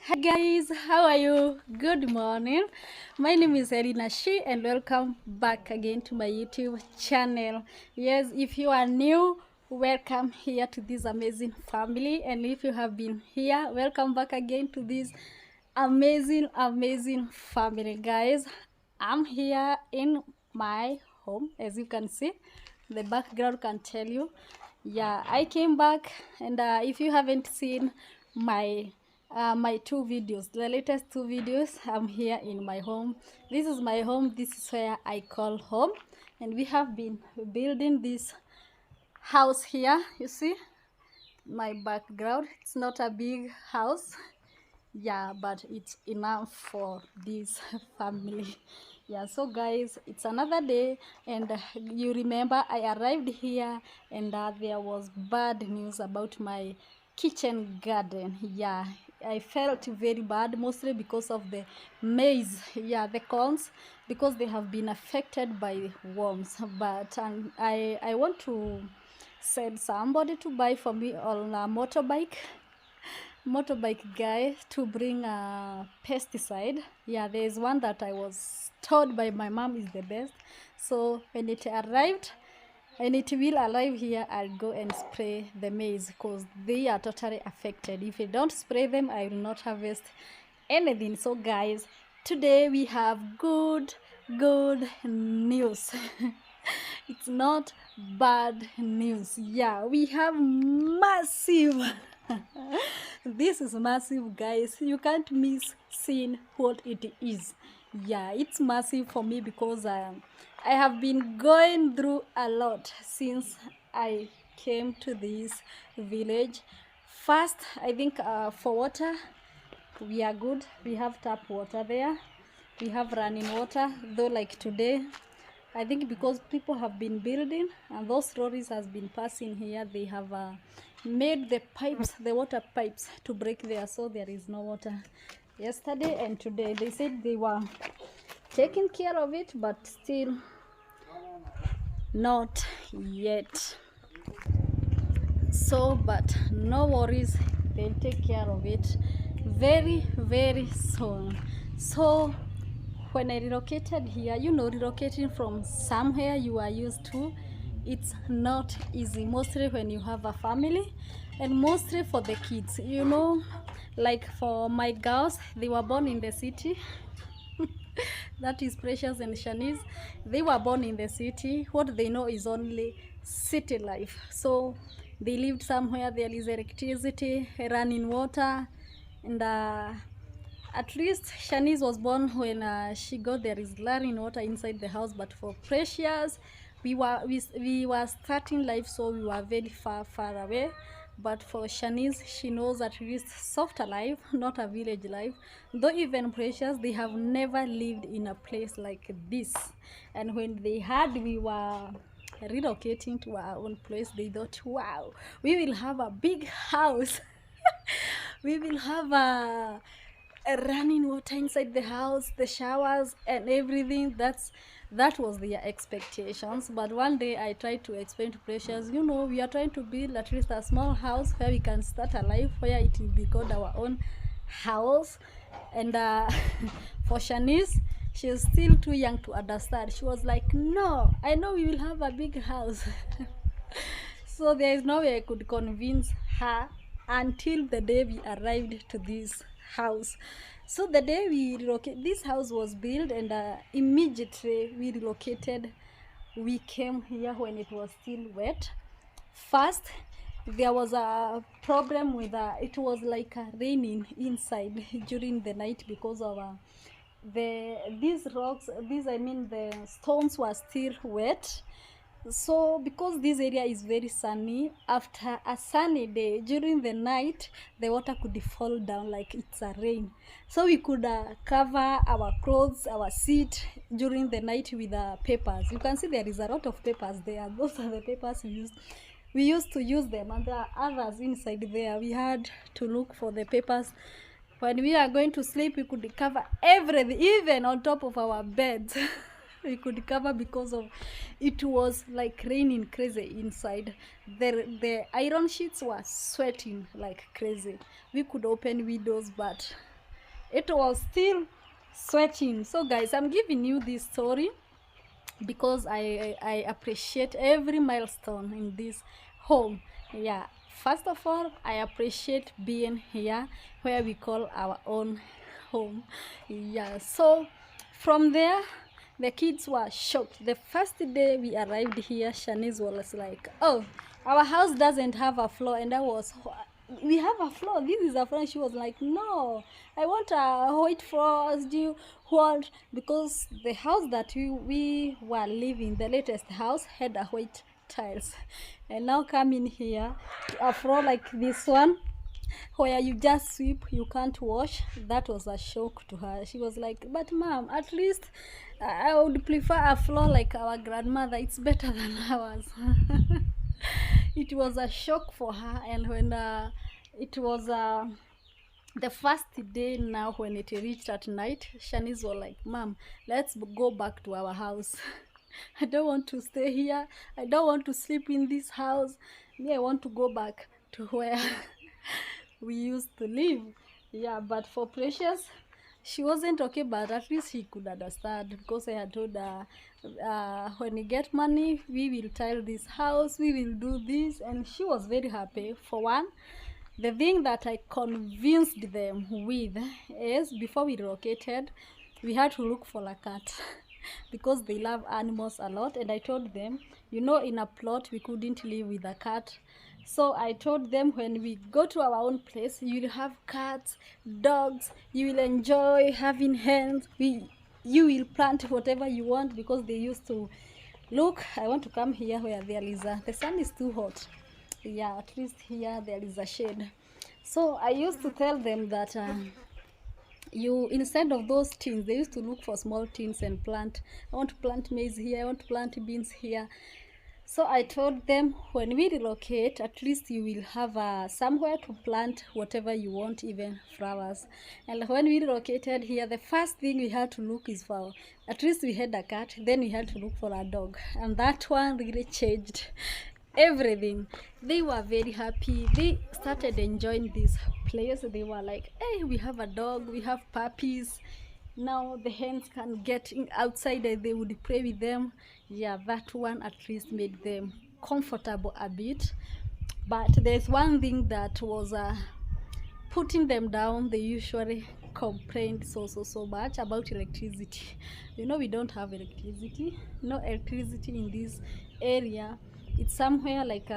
Hi guys, how are you? Good morning. My name is Helina Shii and welcome back again to my YouTube channel. Yes, if you are new, welcome here to this amazing family, and if you have been here, welcome back again to this amazing family. Guys, I'm here in my home. As you can see, the background can tell you. Yeah, I came back, and if you haven't seen my two videos, the latest two videos, I'm here in my home. This is my home. This is where I call home, and we have been building this house here. You see my background, it's not a big house, yeah, but it's enough for this family. Yeah, so guys, it's another day, and you remember I arrived here, and there was bad news about my kitchen garden. Yeah, I felt very bad, mostly because of the maize, yeah, the corns, because they have been affected by worms. But I want to send somebody to buy for me on a motorbike guy to bring a pesticide. Yeah, there is one that I was told by my mom is the best. So when it arrived, and it will arrive here, I'll go and spray the maize because they are totally affected. If I don't spray them, I will not harvest anything. So guys, today we have good news. It's not bad news. Yeah, we have massive this is massive, guys. You can't miss seeing what it is. Yeah, it's massive for me because I have been going through a lot since I came to this village. First, I think for water, we are good. We have tap water there. We have running water, though like today, I think because people have been building and those lorries has been passing here, they have made the pipes, the water pipes, to break there, so there is no water. Yesterday and today, they said they were taking care of it, but still not yet. So, but no worries, they'll take care of it very soon. So when I relocated here, you know, relocating from somewhere you are used to, it's not easy, mostly when you have a family, and mostly for the kids, you know, like for my girls, they were born in the city. That is Precious and Shanice. They were born in the city. What they know is only city life. So they lived somewhere there is electricity, running water, and at least Shanice was born when she got there is running water inside the house. But for Precious, we were starting life, so we were very far away. But for Shanice, she knows at least softer life, not a village life. Though even Precious, they have never lived in a place like this. And when they heard we were relocating to our own place, they thought, wow, we will have a big house. We will have a running water inside the house, the showers and everything. That was their expectations. But one day I tried to explain to Precious, you know, we are trying to build at least a small house where we can start a life where it will be called our own house. And for Shanice, she is still too young to understand. She was like, no, I know we will have a big house. So there is no way I could convince her until the day we arrived to this house. So the day we relocated, this house was built, and immediately we relocated. We came here when it was still wet. First, there was a problem with it was like raining inside during the night because of these rocks, the stones were still wet. So because this area is very sunny, after a sunny day during the night, the water could fall down like it's a rain. So we could cover our clothes, our seat during the night with papers. You can see there is a lot of papers there. Those are the papers we used to use them, and there are others inside there. We had to look for the papers. When we are going to sleep, we could cover everything, even on top of our beds. We could cover because of it was like raining crazy inside. The iron sheets were sweating like crazy. We could open windows, but it was still sweating. So guys, I'm giving you this story because I appreciate every milestone in this home. Yeah, first of all, I appreciate being here where we call our own home. Yeah, so from there the kids were shocked. The first day we arrived here, Shanice was like, oh, our house doesn't have a floor. And I was, we have a floor, this is a floor. She was like, no, I want a white floor. As do you want? Because the house that we were living, the latest house, had a white tiles, and now coming here to a floor like this one where you just sweep, you can't wash, that was a shock to her. She was like, but mom, at least I would prefer a floor like our grandmother, it's better than ours. It was a shock for her. And when it was the first day, now when it reached at night, Shanice was like, mom, let's go back to our house. I don't want to stay here, I don't want to sleep in this house. Me, I want to go back to where we used to live. Yeah, but for Precious, she wasn't okay, but at least she could understand, because I had told her, when we get money, we will tile this house, we will do this. And she was very happy. For one, the thing that I convinced them with is, before we relocated, we had to look for a cat because they love animals a lot. And I told them, you know, in a plot we couldn't live with a cat. So I told them, when we go to our own place, you will have cats, dogs, you will enjoy having hens, you will plant whatever you want, because they used to look, I want to come here where there is the sun is too hot. Yeah, at least here there is a shade. So I used to tell them that you, instead of those tins, they used to look for small tins and plant. I want to plant maize here, I want to plant beans here. So I told them, when we relocate, at least you will have somewhere to plant whatever you want, even flowers. And when we relocated here, the first thing we had to look is for, at least we had a cat, then we had to look for a dog. And that one really changed everything. They were very happy. They started enjoying this place. They were like, hey, we have a dog, we have puppies. Now the hens can get outside and they would play with them. Yeah, that one at least made them comfortable a bit. But there's one thing that was putting them down. They usually complained so much about electricity. You know, we don't have electricity. No electricity in this area. It's somewhere like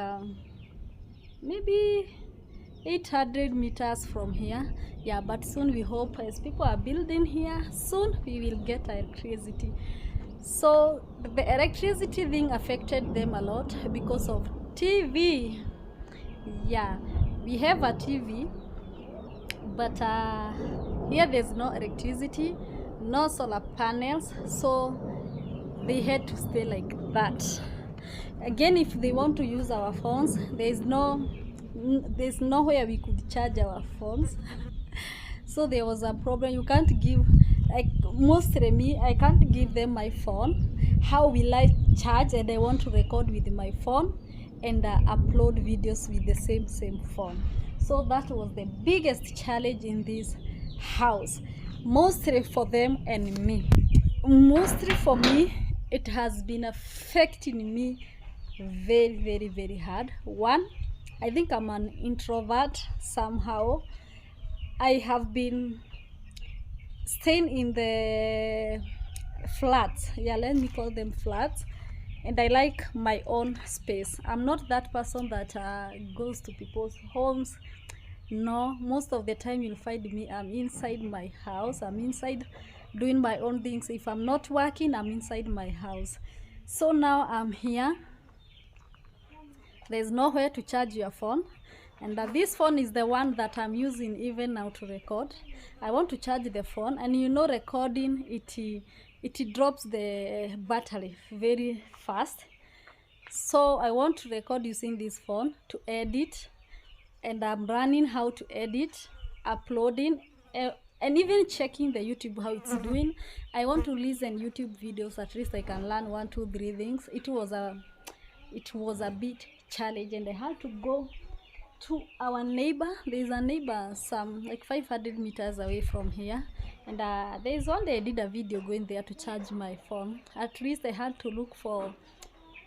maybe 800 meters from here. Yeah, but soon we hope, as people are building here, soon we will get electricity. So the electricity thing affected them a lot because of TV. Yeah, we have a TV, but here there's no electricity, no solar panels, so they had to stay like that. Again, if they want to use our phones, there's nowhere we could charge our phones. So there was a problem. You can't give, like, mostly me, I can't give them my phone. How will I charge? And I want to record with my phone and upload videos with the same phone. So that was the biggest challenge in this house, mostly for them and me. Mostly for me, it has been affecting me very hard. One, I think I'm an introvert somehow. I have been staying in the flats. Yeah, let me call them flats. And I like my own space. I'm not that person that goes to people's homes. No, most of the time you'll find me, I'm inside my house. I'm inside doing my own things. If I'm not working, I'm inside my house. So now I'm here. There's nowhere to charge your phone. And this phone is the one that I'm using even now to record. I want to charge the phone, and you know, recording, it drops the battery very fast. So I want to record using this phone to edit, and I'm running how to edit, uploading, and even checking the YouTube how it's doing. I want to listen YouTube videos, at least I can learn 1, 2, 3 things. It was a bit challenge, and I had to go to our neighbor. There's a neighbor some like 500 meters away from here, and there's one day I did a video going there to charge my phone. At least I had to look for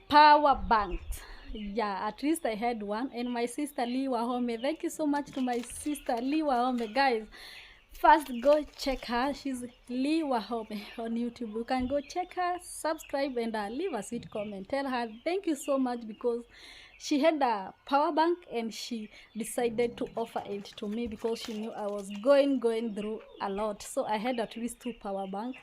power banks. Yeah, at least I had one. And my sister Lee Wahome, thank you so much to my sister Lee Wahome. Guys, first go check her. She's Lee Wahome on YouTube. You can go check her, subscribe, and leave a sweet comment. Tell her thank you so much, because she had a power bank and she decided to offer it to me because she knew I was going through a lot. So I had at least 2 power banks,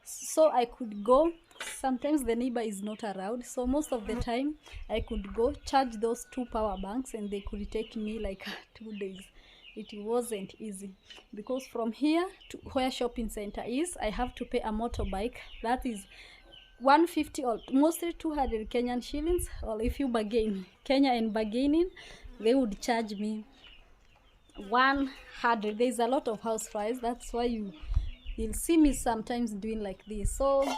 so I could go. Sometimes the neighbor is not around, so most of the time I could go charge those 2 power banks, and they could take me like 2 days. It wasn't easy, because from here to where shopping center is, I have to pay a motorbike. That is 150 or mostly 200 Kenyan shillings, or if you bargain Kenya and bargaining, they would charge me 100. There's a lot of house fires, that's why you'll see me sometimes doing like this. So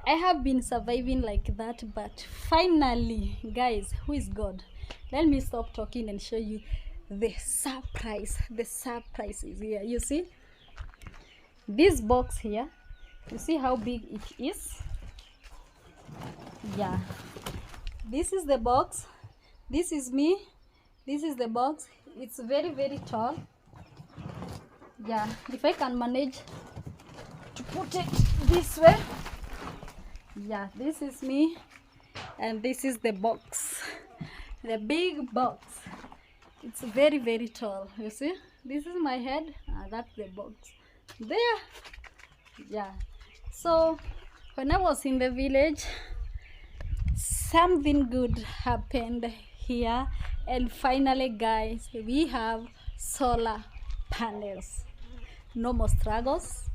I have been surviving like that, but finally, guys, who is God? Let me stop talking and show you the surprise. The surprise is here. You see this box here, you see how big it is? Yeah, this is the box, this is me, this is the box. It's very tall. Yeah, if I can manage to put it this way. Yeah, this is me, and this is the box, the big box. It's very tall. You see, this is my head, that's the box there. Yeah, so when I was in the village, something good happened here, and finally, guys, we have solar panels. No more struggles.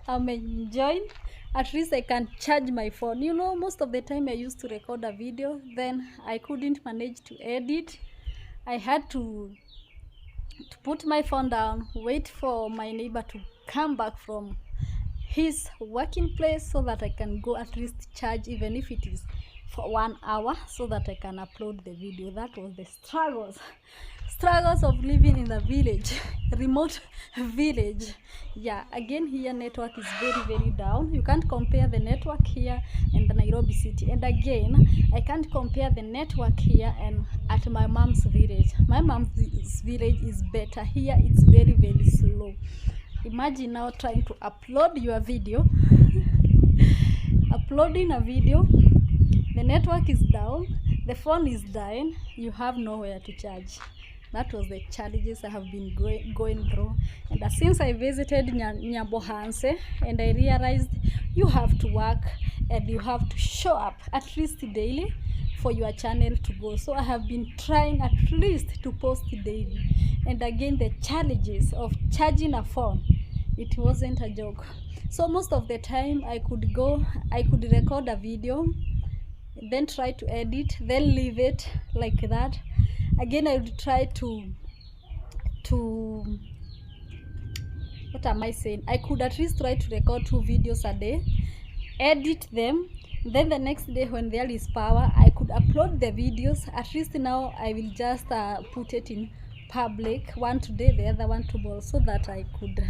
I'm enjoying. At least I can charge my phone. You know, most of the time I used to record a video, then I couldn't manage to edit. I had to put my phone down, wait for my neighbor to come back from his working place, so that I can go at least charge, even if it is for 1 hour, so that I can upload the video. That was the struggles of living in the village, remote village. Yeah, again, here network is very down. You can't compare the network here in the Nairobi city, and again, I can't compare the network here and at my mom's village. My mom's village is better. Here it's very slow. Imagine now trying to upload your video uploading a video, the network is down, the phone is dying, you have nowhere to charge. That was the challenges I have been going through. And since I visited Nyabohanse, and I realized you have to work and you have to show up at least daily for your channel to go. So I have been trying at least to post daily. And again, the challenges of charging a phone, it wasn't a joke. So most of the time I could record a video, then try to edit, then leave it like that. Again, I would try to what am I saying? I could at least try to record 2 videos a day, edit them, then the next day when there is power, I could upload the videos. At least now I will just put it in public, one today, the other one tomorrow, so that I could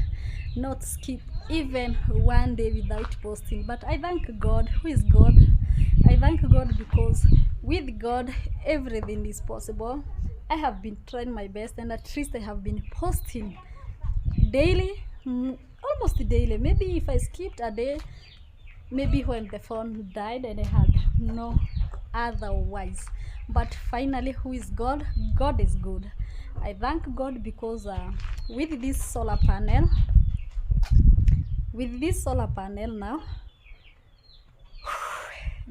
not skip even one day without posting. But I thank God. Who is God? I thank God, because with God everything is possible. I have been trying my best, and at least I have been posting daily, almost daily. Maybe if I skipped a day, maybe when the phone died and I had no otherwise. But finally, who is God? God is good. I thank God, because with this solar panel now,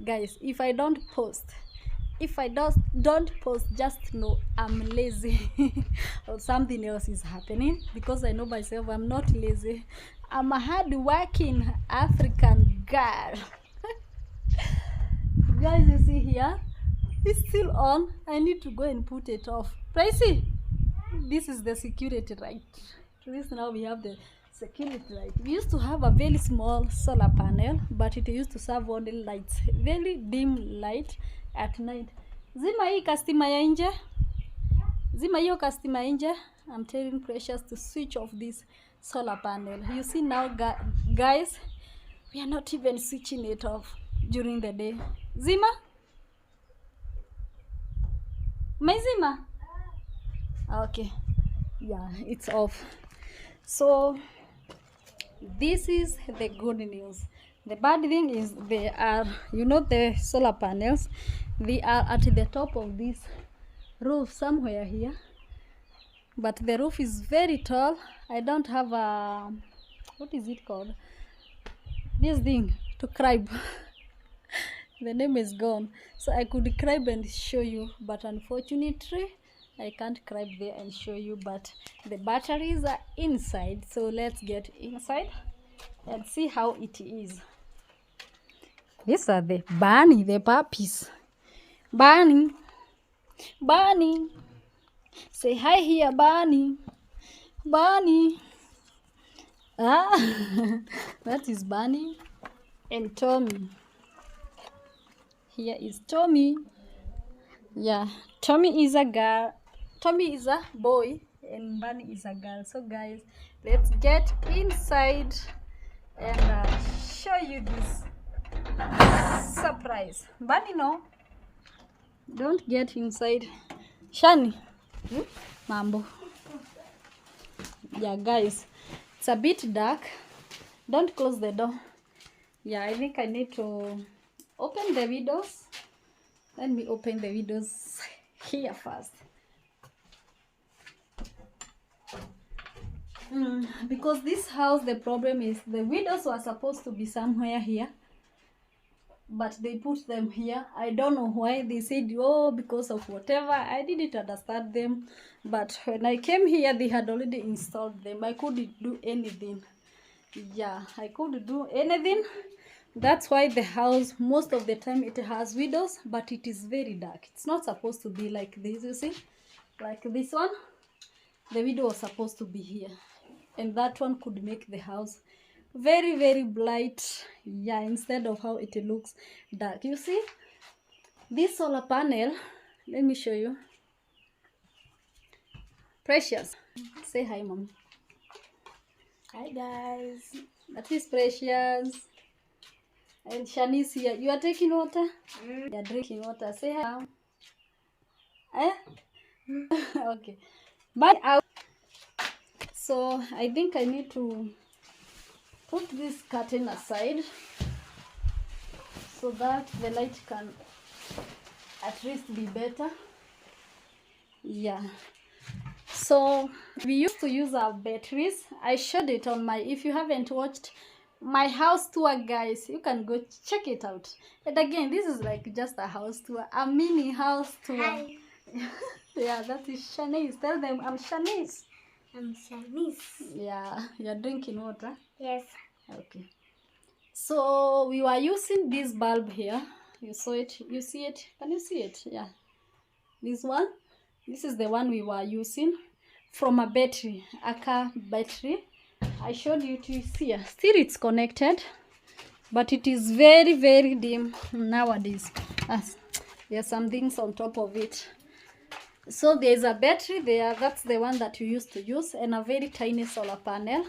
guys, if I don't post, just know I'm lazy or something else is happening, because I know myself I'm not lazy. I'm a hard-working African girl. Guys, you see here, it's still on. I need to go and put it off. Pricey, this is the security light. At least now we have the security light. We used to have a very small solar panel, but it used to serve only lights, very dim light at night. Zima hii customer ya nje, Zima hiyo customer nje. I'm telling Precious to switch off this solar panel. You see now, guys, we are not even switching it off during the day. Zima? Zima? Okay. Yeah, it's off. So this is the good news. The bad thing is they are, you know, the solar panels, they are at the top of this roof somewhere here, but the roof is very tall. I don't have a, what is it called, this thing to climb. The name is gone, so I could climb and show you, but unfortunately I can't climb there and show you. But the batteries are inside, so let's get inside and see how it is. These are the bunny, the puppies. Bunny, Bunny, say hi here, Bunny. Bunny. Ah, that is Bunny and Tommy. Here is Tommy. Yeah, Tommy is a girl. Tommy is a boy and Bunny is a girl. So guys, let's get inside and show you this surprise. Bunny, no, don't get inside. Shani, Mambo. Yeah, guys, it's a bit dark. Don't close the door. Yeah, I think I need to open the windows. Let me open the windows here first. Because this house, the problem is the windows were supposed to be somewhere here, but they put them here. I don't know why. They said, oh, because of whatever. I didn't understand them, but when I came here, they had already installed them. I couldn't do anything. Yeah, I couldn't do anything. That's why the house, most of the time, it has windows, but it is very dark. It's not supposed to be like this, you see, like this one. The window was supposed to be here, and that one could make the house very, very bright. Yeah, instead of how it looks dark. You see, this solar panel, let me show you. Precious, say hi, Mom. Hi, guys. That is Precious. And Shani's here. You are taking water? You are drinking water. Say hi. Eh? Okay. Bye out. So I think I need to put this curtain aside so that the light can at least be better. Yeah. So we used to use our batteries. I showed it on my, if you haven't watched my house tour, guys, you can go check it out. And again, this is like just a house tour, a mini house tour. Hi. Yeah, that is Shanice. Tell them I'm Shanice. I'm Shanice. Yeah, you're drinking water? Yes. Okay. So we were using this bulb here. You saw it? You see it? Can you see it? Yeah. This one. This is the one we were using from a battery, a car battery. I showed you to see. Still it's connected, but it is very, very dim nowadays. There are some things on top of it. So there's a battery there. That's the one that you used to use, and a very tiny solar panel.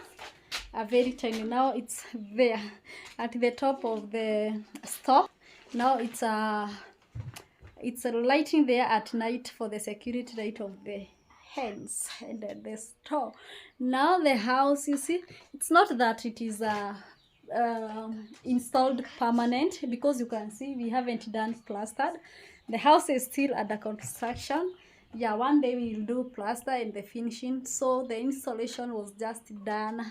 A very tiny. Now it's there at the top of the store. Now it's a lighting there at night for the security light of the hands and the store. Now the house, you see, it's not that it is installed permanent, because you can see we haven't done plastered. The house is still under construction. Yeah, one day we will do plaster and the finishing. So the installation was just done,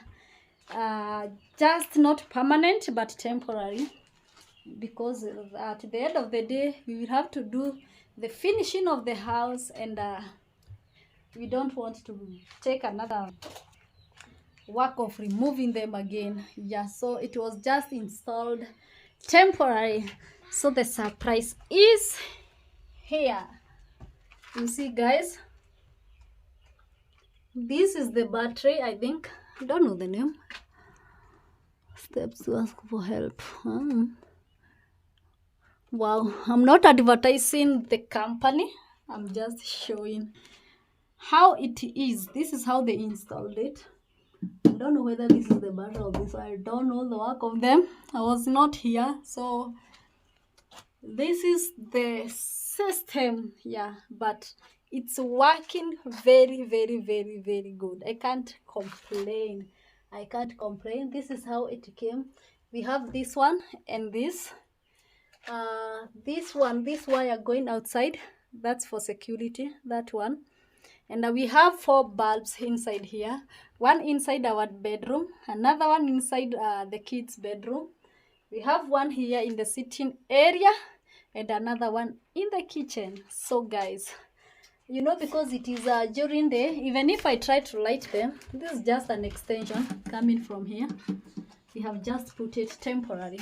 just not permanent but temporary, because at the end of the day we will have to do the finishing of the house, and we don't want to take another work of removing them again. Yeah, so it was just installed temporary. So the surprise is here. You see, guys, this is the battery. I think, I don't know the name. Steps to ask for help. Wow, I'm not advertising the company, I'm just showing how it is. This is how they installed it. I don't know whether this is the battle of this. I don't know the work of them. I was not here, so this is the system. Yeah, but it's working very, very, very, very good. I can't complain. I can't complain. This is how it came. We have this one and this one, this wire going outside, that's for security, that one. And we have 4 bulbs inside here, one inside our bedroom, another one inside the kids bedroom. We have one here in the sitting area and another one in the kitchen. So guys, you know, because it is during day, even if I try to light them, this is just an extension coming from here. We have just put it temporary.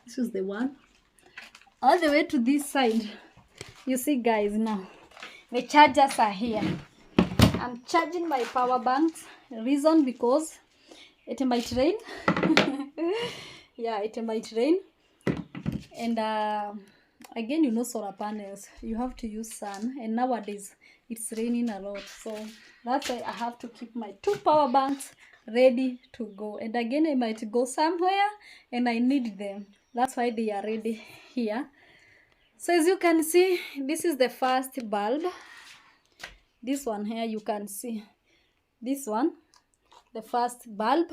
This is the one all the way to this side. You see guys, now the chargers are here. I'm charging my power banks. Reason because it might rain. Yeah, it might rain. And again, you know, solar panels, you have to use sun, and nowadays it's raining a lot, so that's why I have to keep my 2 power banks ready to go. And again, I might go somewhere and I need them. That's why they are ready here. So as you can see, this is the first bulb. This one here, you can see this one, the first bulb.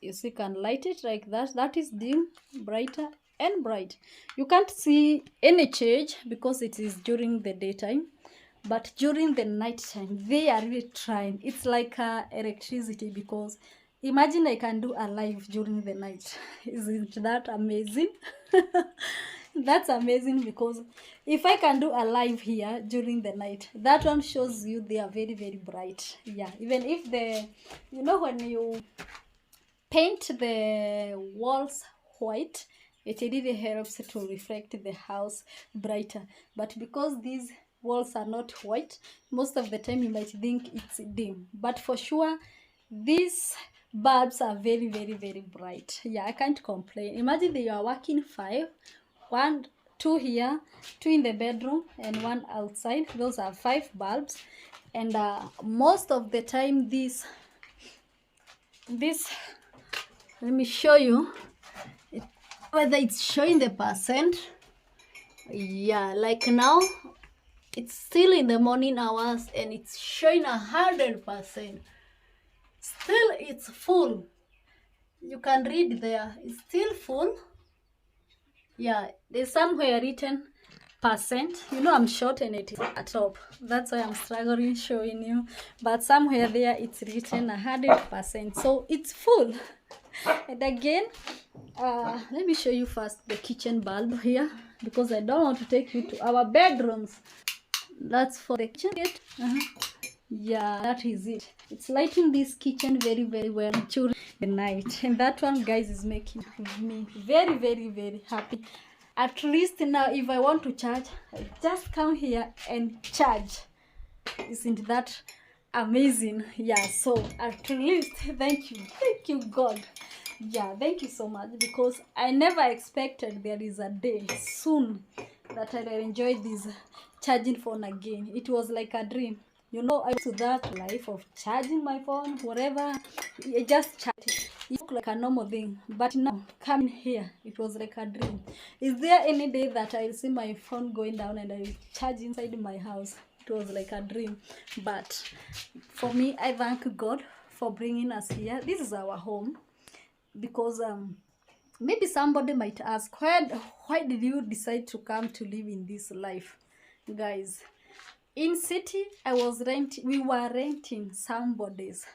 You see, can light it like that. That is dim, brighter and bright. You can't see any change because it is during the daytime, but during the night time they are really trying. It's like electricity, because imagine I can do a live during the night. Isn't that amazing? That's amazing, because if I can do a live here during the night, that one shows you they are very, very bright. Yeah, even if the, you know, when you paint the walls white, it really helps to reflect the house brighter. But because these walls are not white, most of the time you might think it's dim, but for sure these bulbs are very, very, very bright. Yeah, I can't complain. Imagine they are working 5, 1, 2 here, 2 in the bedroom and 1 outside. Those are 5 bulbs. And most of the time this let me show you whether it's showing the percent. Yeah, like now it's still in the morning hours and it's showing 100%. Still it's full. You can read there, it's still full. Yeah, there's somewhere written percent. You know, I'm short and it is at top, that's why I'm struggling showing you, but somewhere there it's written 100%, so it's full. And again, let me show you first the kitchen bulb here, because I don't want to take you to our bedrooms. That's for the kitchen. Yeah, that is it. It's lighting this kitchen very, very well during the night. And that one, guys, is making me very, very, very happy. At least now, if I want to charge, I just come here and charge. Isn't that amazing? Yeah, so at least thank you God. Yeah, thank you so much, because I never expected there is a day soon that I'll enjoy this charging phone again. It was like a dream. You know, I used to that life of charging my phone, whatever, I just charge it. It looked like a normal thing, but now coming here, it was like a dream. Is there any day that I'll see my phone going down and I charge inside my house? It was like a dream. But for me, I thank God for bringing us here. This is our home, because maybe somebody might ask, why did you decide to come to live in this life? Guys, in city, we were renting somebody's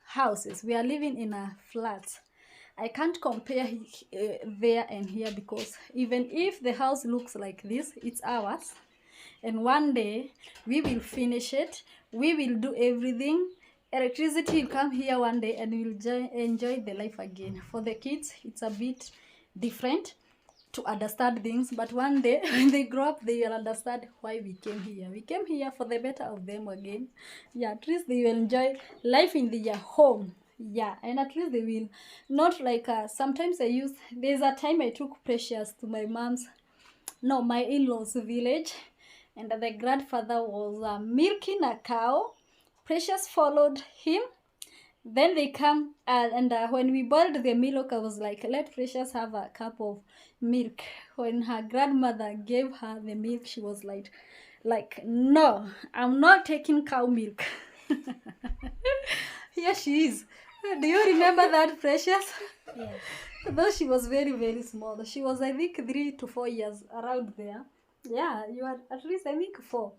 houses. We are living in a flat. I can't compare there and here, because even if the house looks like this, it's ours. And one day we will finish it. We will do everything. Electricity will come here one day and we'll enjoy the life again. For the kids, it's a bit different to understand things, but one day when they grow up, they will understand why we came here. We came here for the better of them again. Yeah, at least they will enjoy life in their home. Yeah, and at least they will not like sometimes there's a time I took Precious to my in-laws village, and the grandfather was milking a cow. Precious followed him. Then they come and when we boiled the milk, I was like, let Precious have a cup of milk. When her grandmother gave her the milk, she was like, no, I'm not taking cow milk. Here she is. Do you remember that, Precious? Yes. Though she was very, very small. She was, I think, 3 to 4 years, around there. Yeah, you are at least, I think, 4.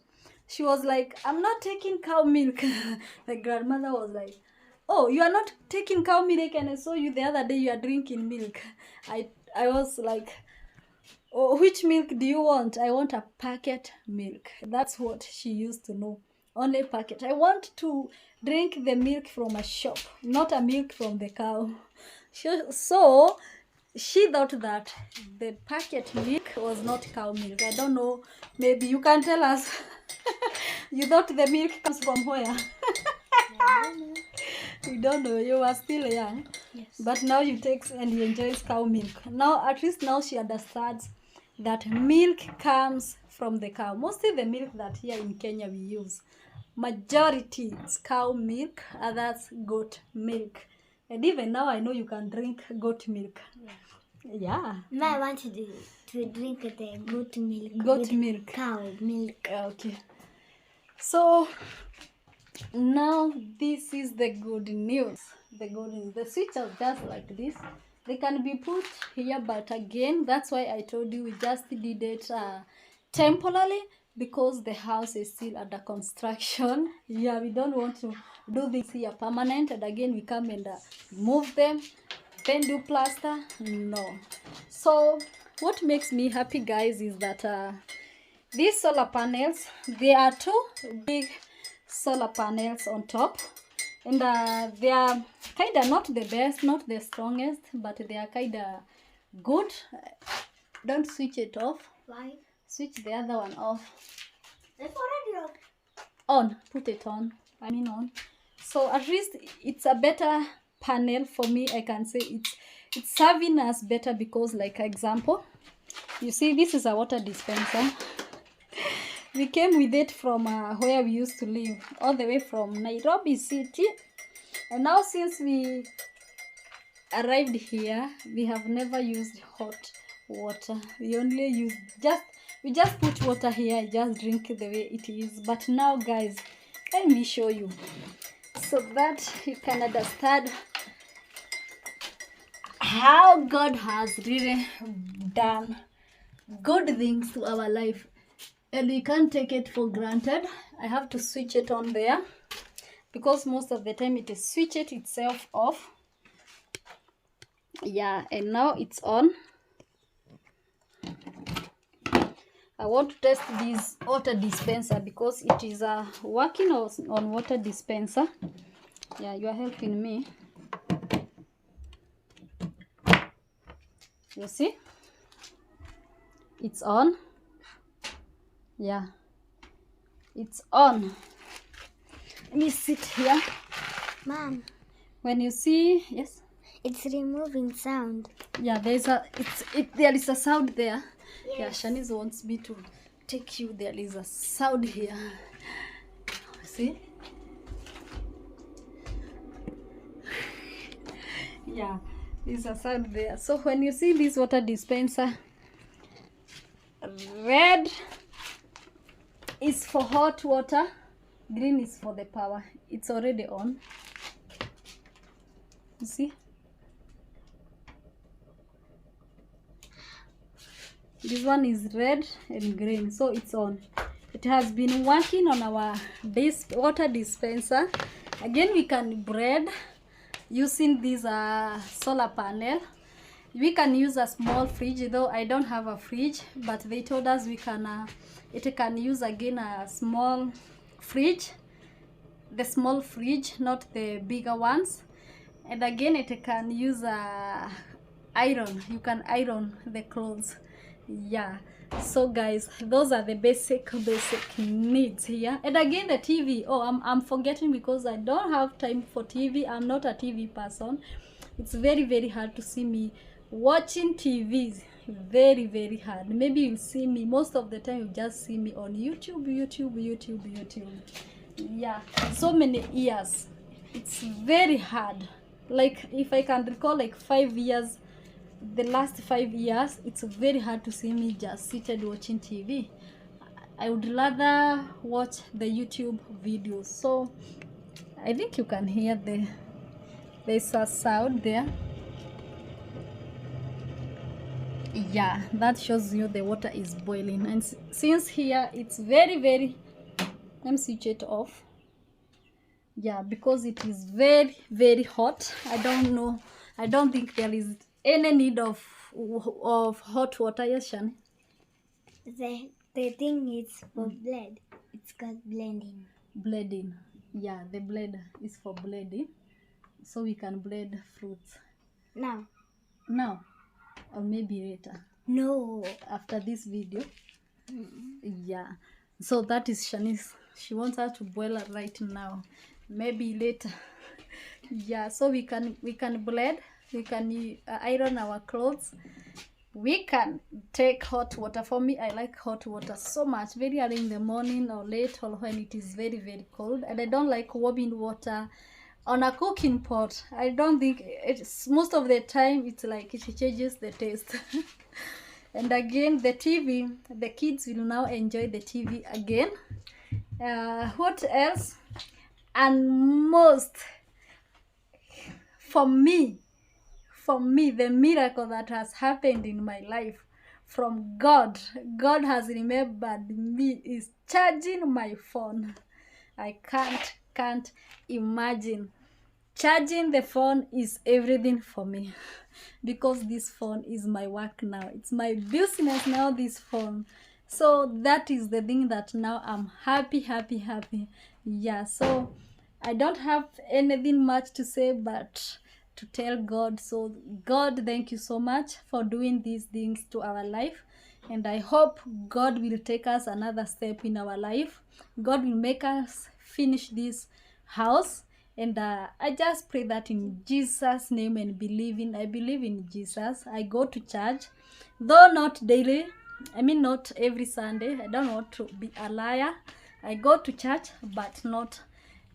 She was like, I'm not taking cow milk. The grandmother was like, oh, you are not taking cow milk, and I saw you the other day, you are drinking milk. I was like, oh, which milk do you want? I want a packet milk. That's what she used to know. Only packet. I want to drink the milk from a shop, not a milk from the cow. So she thought that the packet milk was not cow milk. I don't know. Maybe you can tell us. You thought the milk comes from where? You don't know. You are still young. Yes. But now you take and you enjoy cow milk. Now, at least now she understands that milk comes from the cow. Mostly the milk that here in Kenya we use. Majority is cow milk, others goat milk. And even now I know you can drink goat milk. Yeah. Now I want to drink the goat milk. Goat milk. Cow milk. Okay. So now this is the good news. The good news. The switch are just like this. They can be put here, but again, that's why I told you we just did it temporarily, because the house is still under construction. Yeah, we don't want to do this here permanent, and again we come and move them, then do plaster. No. So what makes me happy, guys, is that these solar panels, there are 2 big solar panels on top, and they are kind of not the best, not the strongest, but they are kind of good. Don't switch it off. Why? Switch the other one off. It's already off. On. Put it on. I mean on. So at least it's a better panel for me. I can say it's serving us better, because, like, example, you see, this is a water dispenser. We came with it from where we used to live, all the way from Nairobi City. And now since we arrived here, we have never used hot water. We only use we just put water here, just drink the way it is. But now, guys, let me show you so that you can understand how God has really done good things to our life, and we can't take it for granted. I have to switch it on there, because most of the time it is switch it itself off. Yeah, and now it's on. I want to test this water dispenser, because it is working on water dispenser. Yeah, you are helping me. You see? It's on. Yeah. It's on. Let me sit here. Mom. When you see, yes? It's removing sound. Yeah, there is a sound there. Yes. Yeah, Shanice wants me to take you. There is a sound here. See? Yeah, there's a sound there. So when you see this water dispenser, red is for hot water, green is for the power. It's already on. You see? This one is red and green, so it's on. It has been working on our water dispenser. Again, we can bread using this solar panel. We can use a small fridge, though I don't have a fridge, but they told us we can it can use again a small fridge, the small fridge, not the bigger ones. And again, it can use iron. You can iron the clothes. Yeah, so guys, those are the basic needs here. And again, the TV. Oh, I'm forgetting, because I don't have time for TV. I'm not a TV person. It's very hard to see me watching TV is very, very hard. Maybe you'll see me, most of the time you just see me on YouTube. Yeah, so many years. It's very hard. Like, if I can recall, like 5 years, the last 5 years, it's very hard to see me just seated watching TV. I would rather watch the YouTube videos. So I think you can hear there's a sound there. Yeah, that shows you the water is boiling. And since here it's very, very, let me switch it off. Yeah, because it is very, very hot. I don't know, I don't think there is any need of hot water. Yes, Shani? The thing is for blood. It's called blending. Blending. Yeah, the blade is for blending, so we can blend fruits Now. or maybe later, No. after this video. Yeah, so that is Shanice. She wants us to boil it right now, maybe later. Yeah, so we can blend, we can iron our clothes, we can take hot water. For me, I like hot water so much, very early in the morning or late, or when it is very, very cold. And I don't like warming water on a cooking pot. I don't think it's, most of the time it's like it changes the taste. And again, the TV, the kids will now enjoy the TV again. What else? And most, for me, the miracle that has happened in my life from God has remembered me, is charging my phone. I can't imagine. Charging the phone is everything for me, because this phone is my work now. It's my business now, this phone. So that is the thing that now I'm happy. Yeah, so I don't have anything much to say but to tell God. So God, thank you so much for doing these things to our life, and I hope God will take us another step in our life. God will make us finish this house, and I just pray that in Jesus' name, and I believe in Jesus. I go to church, though not daily. I mean, not every Sunday. I don't want to be a liar. I go to church, but not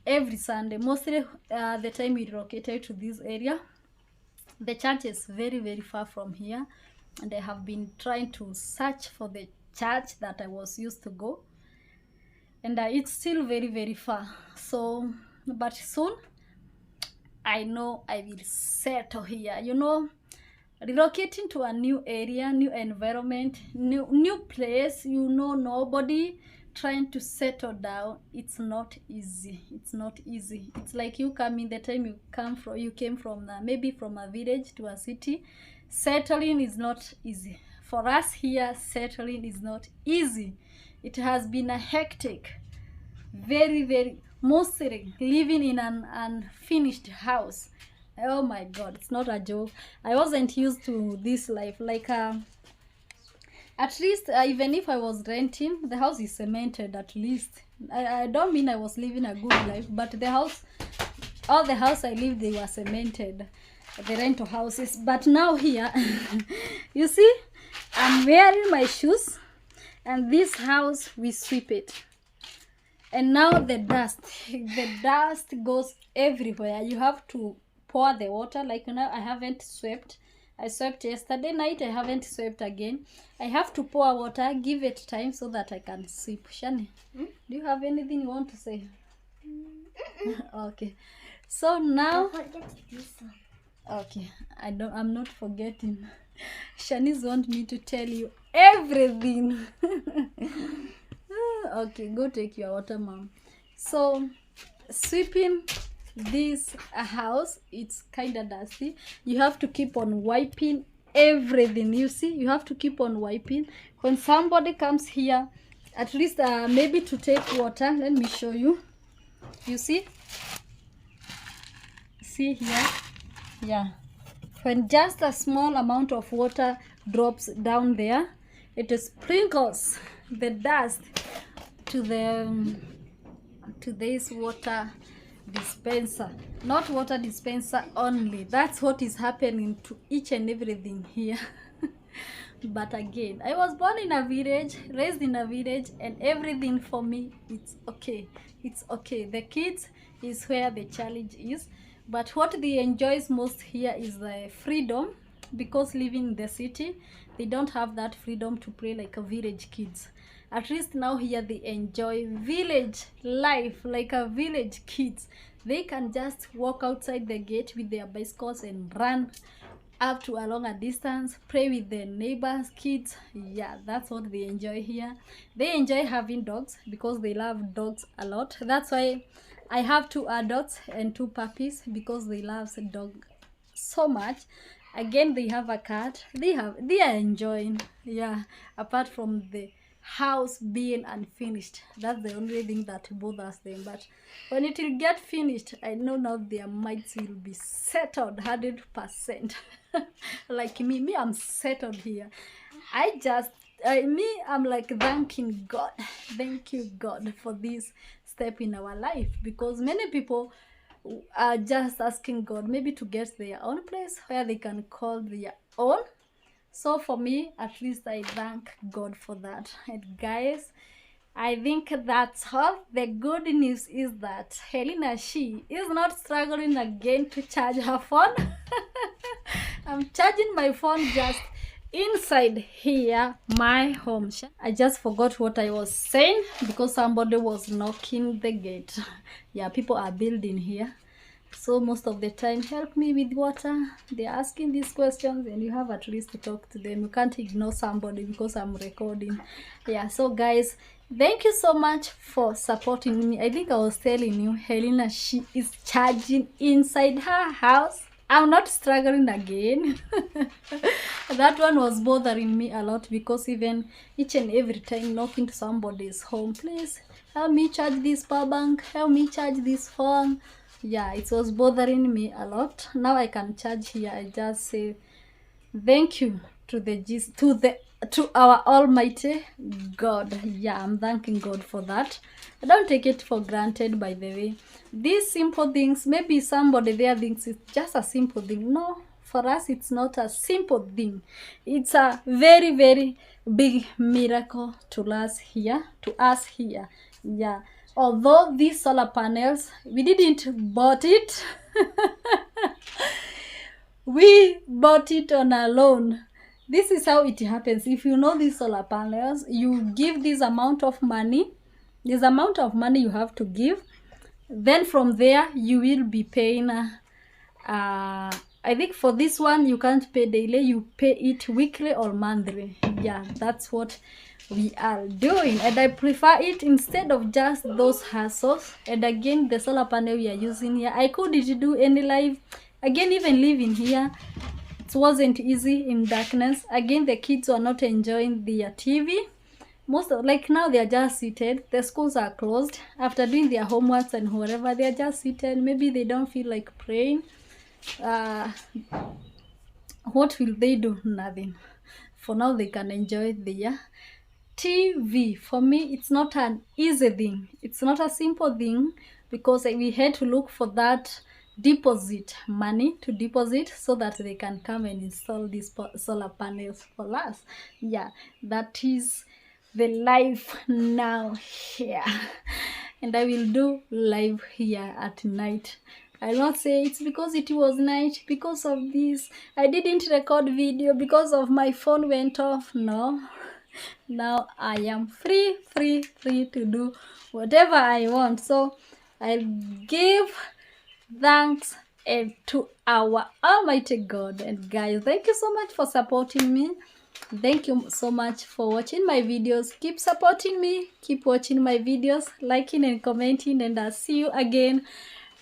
every Sunday. Mostly the time we relocated to this area, the church is very, very far from here, and I have been trying to search for the church that I was used to go, and it's still very, very far. So, but soon I know I will settle here. You know, relocating to a new area, new environment, new place, you know, nobody, trying to settle down, it's not easy. It's like you coming, the time you came from maybe from a village to a city. Settling is not easy for us here. Settling is not easy. It has been a hectic, very, very, mostly living in an unfinished house. Oh my God, it's not a joke. I wasn't used to this life. Like at least even if I was renting, the house is cemented. At least I don't mean I was living a good life, but the house, all the house I lived, they were cemented, the rental houses. But now here, you see, I'm wearing my shoes, and this house, we sweep it, and now the dust goes everywhere. You have to pour the water. Like now, I haven't swept. I swept yesterday night. I haven't swept again. I have to pour water, give it time so that I can sweep. Shani, do you have anything you want to say? Okay. So now, okay, I'm not forgetting. Shanice want me to tell you everything. Okay, go take your water, mom. So sweeping this house, it's kind of dusty. You have to keep on wiping everything. You see, you have to keep on wiping. When somebody comes here, at least maybe to take water, let me show you. You see here, yeah, when just a small amount of water drops down there, it sprinkles the dust to this water dispenser, not water dispenser only. That's what is happening to each and everything here. But again, I was born in a village, raised in a village, and everything for me, it's okay. It's okay. The kids is where the challenge is. But what they enjoys most here is the freedom, because living in the city, they don't have that freedom to play like a village kids. At least now here they enjoy village life like a village kids. They can just walk outside the gate with their bicycles and run up to a longer distance, play with the neighbors kids. Yeah, that's what they enjoy here. They enjoy having dogs because they love dogs a lot. That's why I have 2 adults and 2 puppies, because they love the dog so much. Again, they have a cat. They are enjoying. Yeah, apart from the house being unfinished, that's the only thing that bothers them. But when it will get finished, I know now their minds will be settled 100%. Like me, I'm settled here. I'm like thanking God. Thank you, God, for this step in our life, because many people are just asking God maybe to get their own place where they can call their own. So for me, at least I thank God for that. And guys, I think that's all. The good news is that Helina Shii is not struggling again to charge her phone. I'm charging my phone just inside here, my home. I just forgot what I was saying because somebody was knocking the gate. Yeah, people are building here. So most of the time, help me with water. They're asking these questions and you have at least to talk to them. You can't ignore somebody because I'm recording. Yeah, so guys, thank you so much for supporting me. I think I was telling you, Helina, she is charging inside her house. I'm not struggling again. That one was bothering me a lot, because even each and every time knocking to somebody's home, please help me charge this power bank, help me charge this phone. Yeah, it was bothering me a lot. Now I can charge here. I just say thank you to our Almighty God. Yeah, I'm thanking God for that. I don't take it for granted, by the way. These simple things, maybe somebody there thinks it's just a simple thing. No, for us it's not a simple thing. It's a very, very big miracle to us here. Yeah. Although these solar panels, we didn't bought it. We bought it on a loan. This is how it happens. If you know these solar panels, you give this amount of money. This amount of money you have to give. Then from there, you will be paying. I think for this one, you can't pay daily. You pay it weekly or monthly. Yeah, that's what we are doing. And I prefer it instead of just those hassles. And again, the solar panel we are using here, I couldn't do any live. Again, even living here, it wasn't easy in darkness. Again, the kids were not enjoying their TV. Like now, they are just seated. The schools are closed. After doing their homeworks and whatever, they are just seated. Maybe they don't feel like praying. What will they do? Nothing. For now, they can enjoy their TV. For me, it's not an easy thing. It's not a simple thing, because we had to look for that money to deposit so that they can come and install these solar panels for us. Yeah, that is the life now here. And I will do live here at night. I'll not say it's because it was night, because of this. I didn't record video because of my phone went off. No. Now I am free to do whatever I want. So I'll give thanks to our Almighty God. And guys, thank you so much for supporting me. Thank you so much for watching my videos. Keep supporting me, keep watching my videos, liking and commenting, and I'll see you again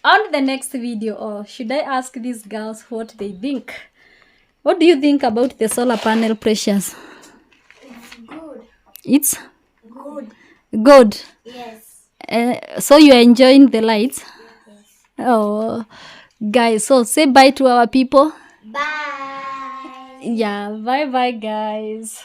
on the next video. Or should I ask these girls what they think? What do you think about the solar panel, Precious? It's Good. Good. Yes. So you are enjoying the lights? Yes. Oh, guys, so say bye to our people. Bye. Yeah, bye guys.